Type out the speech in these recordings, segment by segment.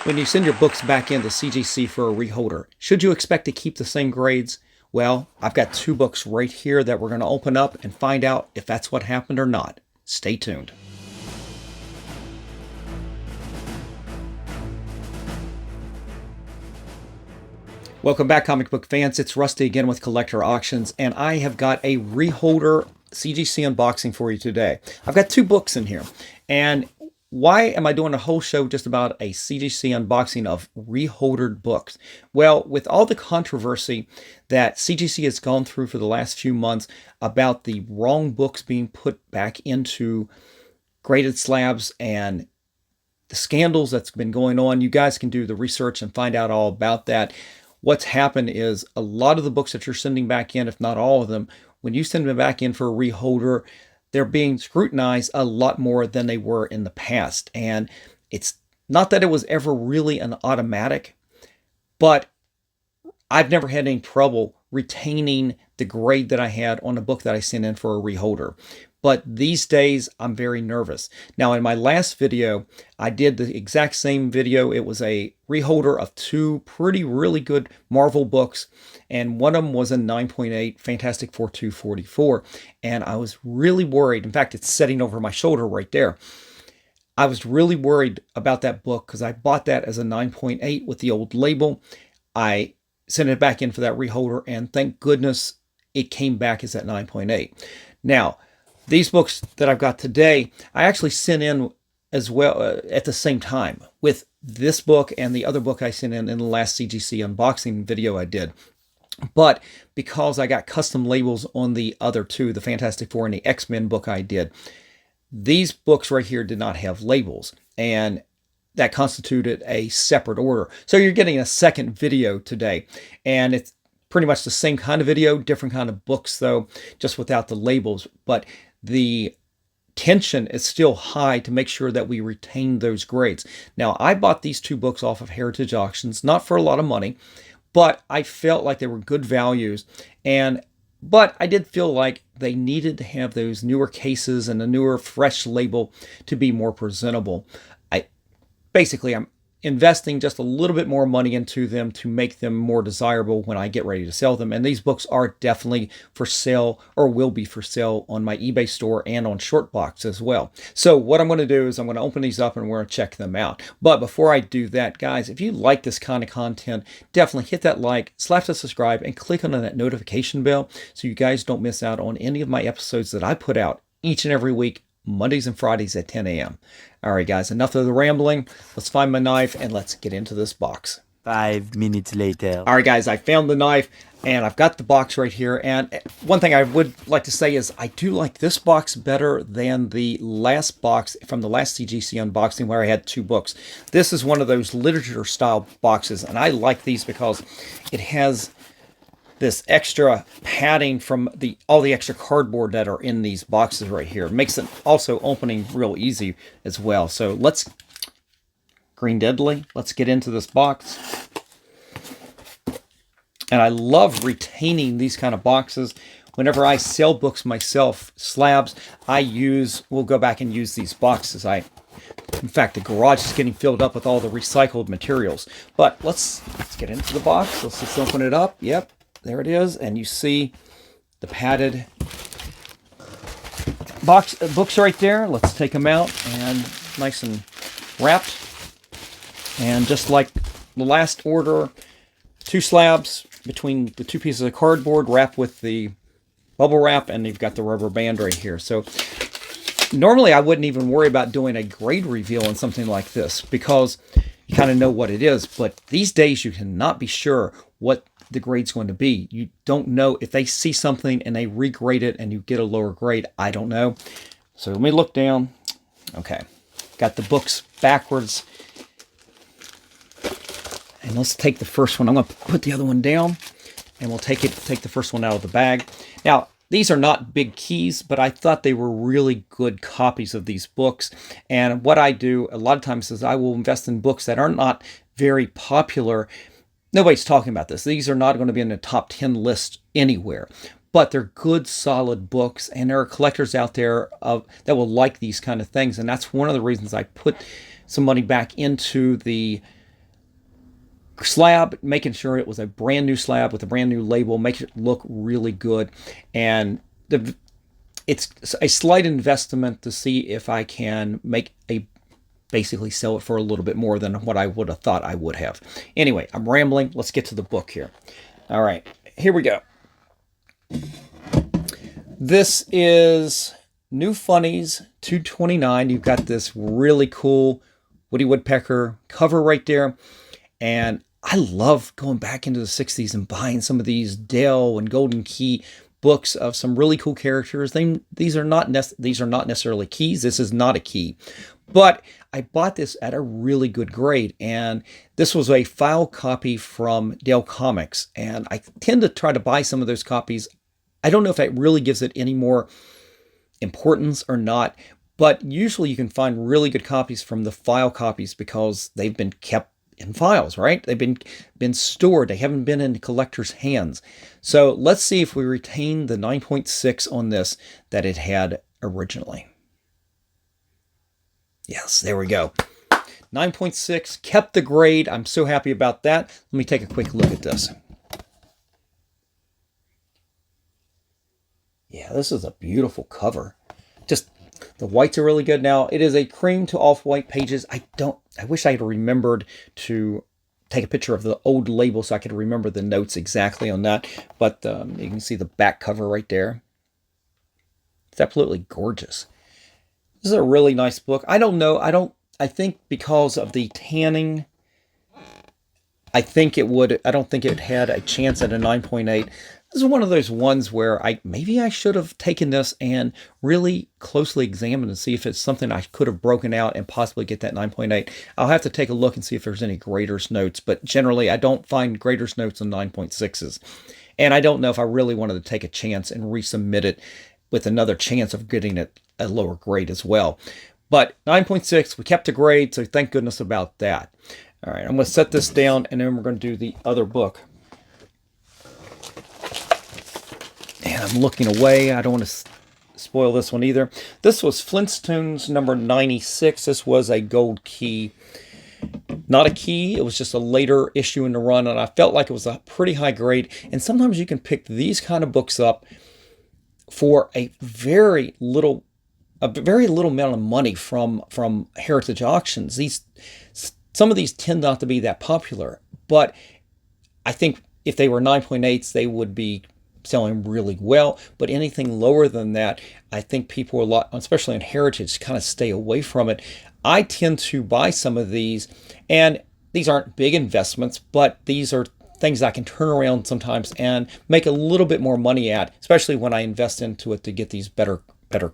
When you send your books back into CGC for a reholder, should you expect to keep the same grades? Well, I've got two books right here that we're going to open up and find out if that's what happened or not. Stay tuned. Welcome back, comic book fans. It's Rusty again with Collector Auctions, and I have got a reholder CGC unboxing for you today. I've got two books in here, and why am I doing a whole show just about a CGC unboxing of reholdered books? Well, with all the controversy that CGC has gone through for the last few months about the wrong books being put back into graded slabs and the scandals that's been going on, you guys can do the research and find out all about that. What's happened is a lot of the books that you're sending back in, if not all of them, when you send them back in for a reholder, they're being scrutinized a lot more than they were in the past. And it's not that it was ever really an automatic, but I've never had any trouble retaining the grade that I had on a book that I sent in for a reholder. But these days, I'm very nervous. Now, in my last video, I did the exact same video. It was a reholder of two really good Marvel books, and one of them was a 9.8 Fantastic Four 244, and I was really worried. In fact, it's sitting over my shoulder right there. I was really worried about that book because I bought that as a 9.8 with the old label. I sent it back in for that reholder, and thank goodness it came back as that 9.8. Now, these books that I've got today, I actually sent in as well at the same time with this book and the other book I sent in the last CGC unboxing video I did. But because I got custom labels on the other two, the Fantastic Four and the X-Men book I did, these books right here did not have labels, and that constituted a separate order. So you're getting a second video today, and it's pretty much the same kind of video, different kind of books though, just without the labels. But the tension is still high to make sure that we retain those grades. Now, I bought these two books off of Heritage Auctions, not for a lot of money, but I felt like they were good values. But I did feel like they needed to have those newer cases and a newer, fresh label to be more presentable. I'm investing just a little bit more money into them to make them more desirable when I get ready to sell them. And these books are definitely for sale, or will be for sale, on my eBay store and on Shortbox as well. So what I'm going to do is I'm going to open these up and we're going to check them out. But before I do that, guys, if you like this kind of content, definitely hit that like, slap the subscribe, and click on that notification bell so you guys don't miss out on any of my episodes that I put out each and every week, Mondays and Fridays at 10 a.m. All right, guys, enough of the rambling. Let's find my knife and let's get into this box. 5 minutes later. All right, guys, I found the knife and I've got the box right here. And one thing I would like to say is I do like this box better than the last box from the last CGC unboxing where I had two books. This is one of those literature style boxes, and I like these because it has this extra padding from all the extra cardboard that are in these boxes right here. It makes it also opening real easy as well. So let's get into this box. And I love retaining these kind of boxes. Whenever I sell books myself, slabs, we'll go back and use these boxes. In fact, the garage is getting filled up with all the recycled materials. But let's get into the box. Let's just open it up. Yep. There it is, and you see the padded books right there. Let's take them out, and nice and wrapped. And just like the last order, two slabs between the two pieces of cardboard wrapped with the bubble wrap, and you've got the rubber band right here. So normally I wouldn't even worry about doing a grade reveal on something like this because you kind of know what it is. But these days you cannot be sure what the grade's going to be. You don't know if they see something and they regrade it and you get a lower grade. I don't know. So let me look down. Okay. Got the books backwards. And let's take the first one. I'm going to put the other one down and we'll take the first one out of the bag. Now, these are not big keys, but I thought they were really good copies of these books. And what I do a lot of times is I will invest in books that are not very popular. Nobody's talking about this. These are not going to be in the top 10 list anywhere, but they're good, solid books, and there are collectors out there that will like these kind of things, and that's one of the reasons I put some money back into the slab, making sure it was a brand new slab with a brand new label, makes it look really good. And it's a slight investment to see if I can basically sell it for a little bit more than what I would have thought I would have. Anyway, I'm rambling. Let's get to the book here. All right, here we go. This is New Funnies 229. You've got this really cool Woody Woodpecker cover right there. And I love going back into the 60s and buying some of these Dell and Golden Key books of some really cool characters. These are not necessarily keys. This is not a key. But I bought this at a really good grade, and this was a file copy from Dell Comics, and I tend to try to buy some of those copies. I don't know if that really gives it any more importance or not, but usually you can find really good copies from the file copies because they've been kept in files, right? They've been stored. They haven't been in collectors' hands. So let's see if we retain the 9.6 on this that it had originally. Yes, there we go. 9.6, kept the grade. I'm so happy about that. Let me take a quick look at this. Yeah, this is a beautiful cover. Just the whites are really good. Now, it is a cream to off-white pages. I wish I had remembered to take a picture of the old label so I could remember the notes exactly on that. But you can see the back cover right there. It's absolutely gorgeous. This is a really nice book. I don't know. I think because of the tanning, I don't think it had a chance at a 9.8. This is one of those ones where maybe I should have taken this and really closely examined and see if it's something I could have broken out and possibly get that 9.8. I'll have to take a look and see if there's any graders notes, but generally I don't find graders notes on 9.6s. And I don't know if I really wanted to take a chance and resubmit it with another chance of getting it a lower grade as well. But 9.6, we kept the grade, so thank goodness about that. All right, I'm going to set this down, and then we're going to do the other book. And I'm looking away. I don't want to spoil this one either. This was Flintstones number 96. This was a gold key. Not a key, it was just a later issue in the run, and I felt like it was a pretty high grade. And sometimes you can pick these kind of books up for a very little amount of money from heritage auctions. Some of these tend not to be that popular, but I think if they were 9.8s, they would be selling really well. But anything lower than that, I think people especially in heritage, kind of stay away from it. I tend to buy some of these, and these aren't big investments, but these are things I can turn around sometimes and make a little bit more money at, especially when I invest into it to get these better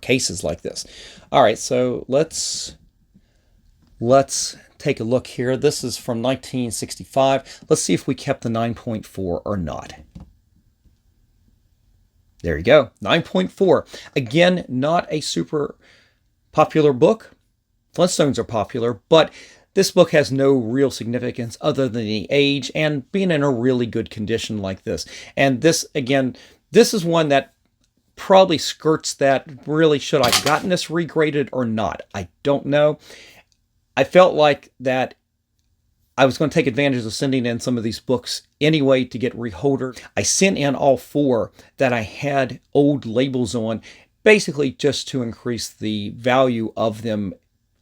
cases like this. All right, so let's take a look here. This is from 1965. Let's see if we kept the 9.4 or not. There you go, 9.4. Again, not a super popular book. Flintstones are popular, but this book has no real significance other than the age and being in a really good condition like this. And this, again, this is one that probably skirts that. Really, should I have gotten this regraded or not? I don't know. I felt like that I was going to take advantage of sending in some of these books anyway to get reholdered. I sent in all 4 that I had old labels on, basically just to increase the value of them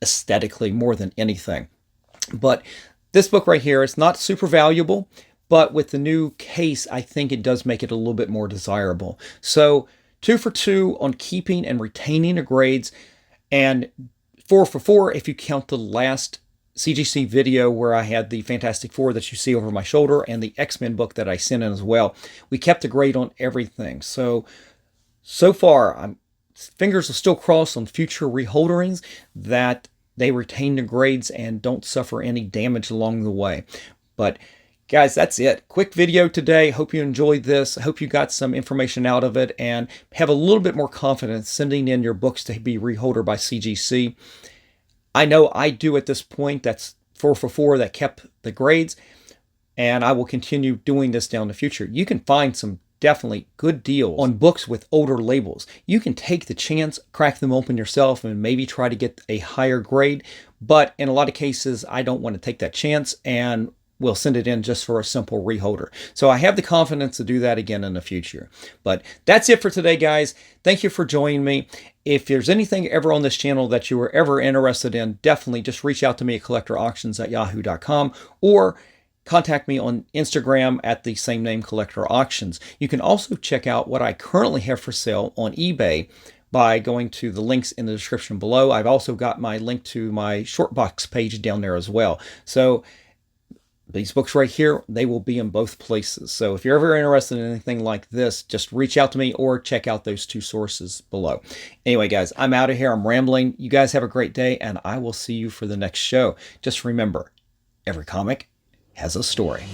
aesthetically more than anything. But this book right here, it's not super valuable, but with the new case, I think it does make it a little bit more desirable. So 2 for 2 on keeping and retaining the grades, and 4 for 4 if you count the last CGC video where I had the Fantastic Four that you see over my shoulder and the X-Men book that I sent in as well. We kept a grade on everything. So far, fingers are still crossed on future reholderings that they retain the grades and don't suffer any damage along the way. But guys, that's it. Quick video today. Hope you enjoyed this. I hope you got some information out of it and have a little bit more confidence sending in your books to be reholdered by CGC. I know I do at this point. That's 4 for 4 that kept the grades, and I will continue doing this down the future. You can find some definitely good deals on books with older labels. You can take the chance, crack them open yourself, and maybe try to get a higher grade. But in a lot of cases, I don't want to take that chance. And we'll send it in just for a simple reholder. So I have the confidence to do that again in the future. But that's it for today, guys. Thank you for joining me. If there's anything ever on this channel that you were ever interested in, definitely just reach out to me at collectorauctions@yahoo.com or contact me on Instagram at the same name, Collector Auctions. You can also check out what I currently have for sale on eBay by going to the links in the description below. I've also got my link to my Shortbox page down there as well. So these books right here, they will be in both places. So if you're ever interested in anything like this, just reach out to me or check out those two sources below. Anyway, guys, I'm out of here. I'm rambling. You guys have a great day, and I will see you for the next show. Just remember, every comic has a story.